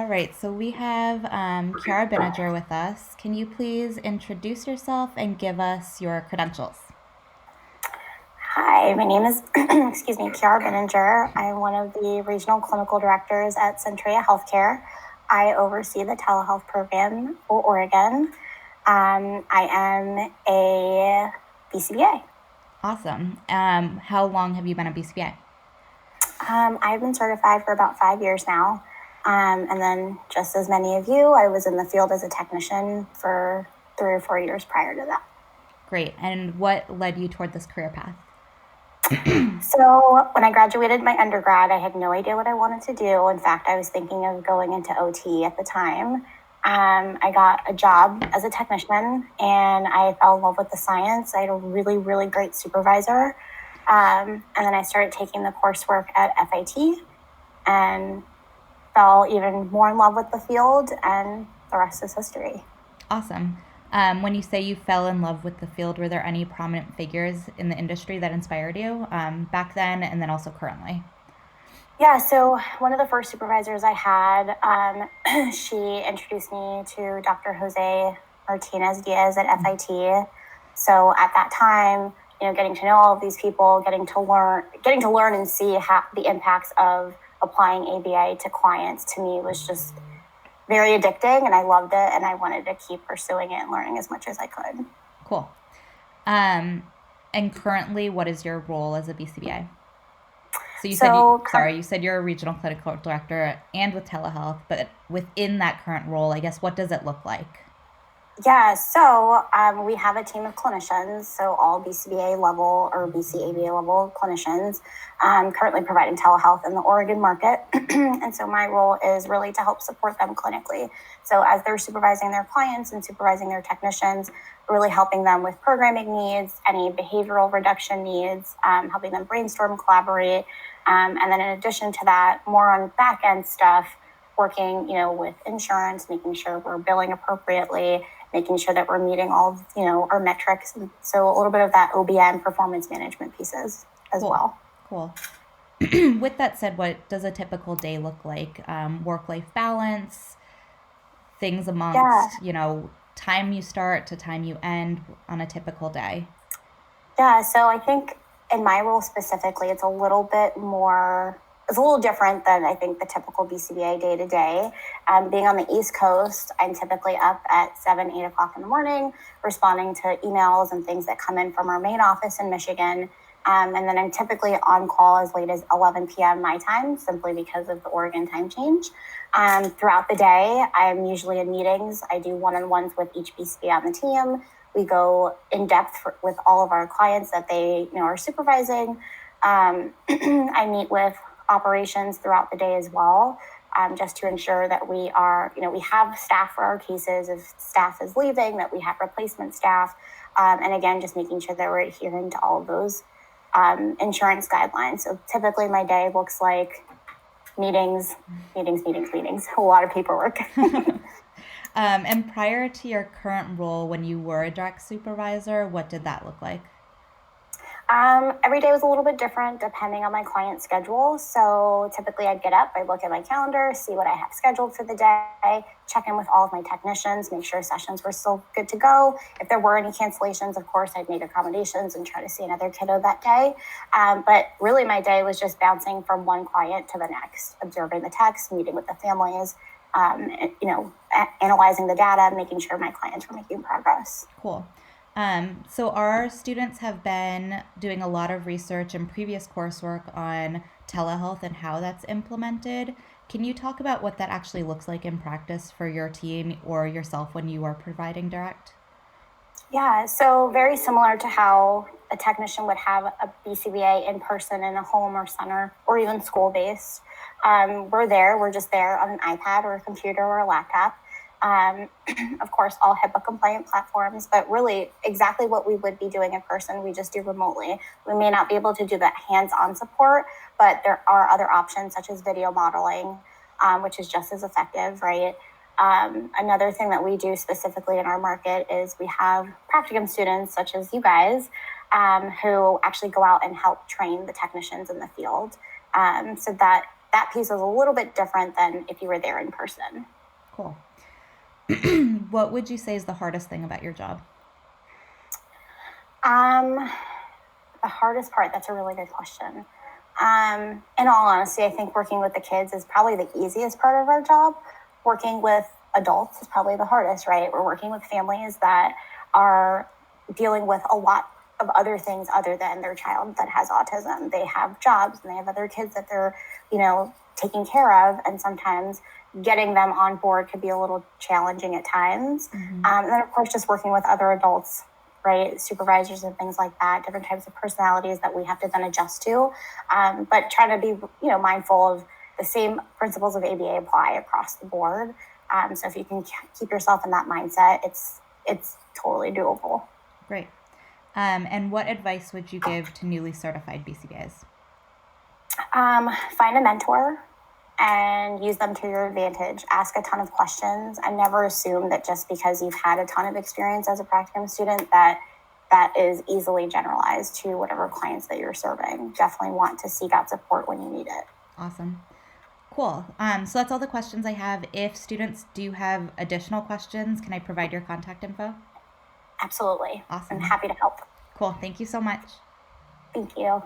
All right, so we have Kiara Interview with us. Can you please introduce yourself and give us your credentials? Hi, my name is, excuse me, Kiara Binninger. I'm one of the regional clinical directors at Centria Healthcare. I oversee the telehealth program for Oregon. I am a BCBA. Awesome. How long have you been a BCBA? I've been certified for about 5 years now. And then, just as many of you, I was in the field as a technician for 3 or 4 years prior to that. Great. And what led you toward this career path? So when I graduated my undergrad, I had no idea what I wanted to do. In fact, I was thinking of going into OT at the time. I got a job as a technician and I fell in love with the science. I had a really, really great supervisor. And then I started taking the coursework at FIT and fell even more in love with the field, and the rest is history. Awesome. When you say you fell in love with the field, were there any prominent figures in the industry that inspired you back then and then also currently? Yeah, so one of the first supervisors I had, she introduced me to Dr. Jose Martinez Diaz at FIT. So at that time, getting to know all of these people, getting to learn and see how the impacts of applying ABA to clients to me was just very addicting, and I loved it, and I wanted to keep pursuing it and learning as much as I could. Cool. Um, and currently, what is your role as a BCBA? So So you said you're a regional clinical director and with telehealth, but within that current role, I guess, what does it look like? Yeah, so we have a team of clinicians, so all BCBA level or BCABA level clinicians, currently providing telehealth in the Oregon market. And so my role is really to help support them clinically. So as they're supervising their clients and supervising their technicians, really helping them with programming needs, any behavioral reduction needs, helping them brainstorm, collaborate. And then in addition to that, more on back end stuff, working, with insurance, making sure we're billing appropriately, making sure that we're meeting all of, our metrics. And so a little bit of that OBM performance management pieces as Cool. well. Cool. With that said, what does a typical day look like? Work life balance, things Yeah. amongst, time you start to time you end on a typical day. Yeah. So I think in my role specifically, it's a little different than I think the typical BCBA day to day. Being on the East Coast, I'm typically up at 7, 8 o'clock in the morning, responding to emails and things that come in from our main office in Michigan. And then I'm typically on call as late as 11 p.m. my time, simply because of the Oregon time change. Throughout the day, I'm usually in meetings. I do one-on-ones with each BCBA on the team. We go in depth with all of our clients that they are supervising. I meet with operations throughout the day as well, just to ensure that we have staff for our cases. If staff is leaving, that we have replacement staff. And again, just making sure that we're adhering to all of those insurance guidelines. So typically my day looks like meetings, meetings, meetings, meetings, a lot of paperwork. And prior to your current role, when you were a direct supervisor, what did that look like? Every day was a little bit different depending on my client schedule. So typically I'd get up, I'd look at my calendar, see what I have scheduled for the day, check in with all of my technicians, make sure sessions were still good to go. If there were any cancellations, of course, I'd make accommodations and try to see another kiddo that day. But really my day was just bouncing from one client to the next, observing the texts, meeting with the families, analyzing the data, making sure my clients were making progress. Cool. So our students have been doing a lot of research and previous coursework on telehealth and how that's implemented. Can you talk about what that actually looks like in practice for your team or yourself when you are providing direct? Yeah, so very similar to how a technician would have a BCBA in person in a home or center or even school based. We're just there on an iPad or a computer or a laptop. Um, of course, all HIPAA compliant platforms, but really exactly what we would be doing in person, we just do remotely. We may not be able to do that hands on support, but there are other options such as video modeling, which is just as effective, right? Another thing that we do specifically in our market is we have practicum students, such as you guys, who actually go out and help train the technicians in the field. So that that piece is a little bit different than if you were there in person. Cool. What would you say is the hardest thing about your job? The hardest part, that's a really good question. In all honesty, I think working with the kids is probably the easiest part of our job. Working with adults is probably the hardest, right? We're working with families that are dealing with a lot of other things other than their child that has autism. They have jobs and they have other kids that they're, taking care of. And sometimes getting them on board could be a little challenging at times. And then, of course, just working with other adults, right? Supervisors and things like that, different types of personalities that we have to then adjust to. But trying to be, mindful of the same principles of ABA apply across the board. So if you can keep yourself in that mindset, it's totally doable. Great. And what advice would you give to newly certified BCBAs? Find a mentor and use them to your advantage. Ask a ton of questions and never assume that just because you've had a ton of experience as a practicum student that is easily generalized to whatever clients that you're serving. Definitely want to seek out support when you need it. Awesome. Cool. So that's all the questions I have. If students do have additional questions, can I provide your contact info? Absolutely. Awesome. I'm happy to help. Cool. Thank you so much. Thank you.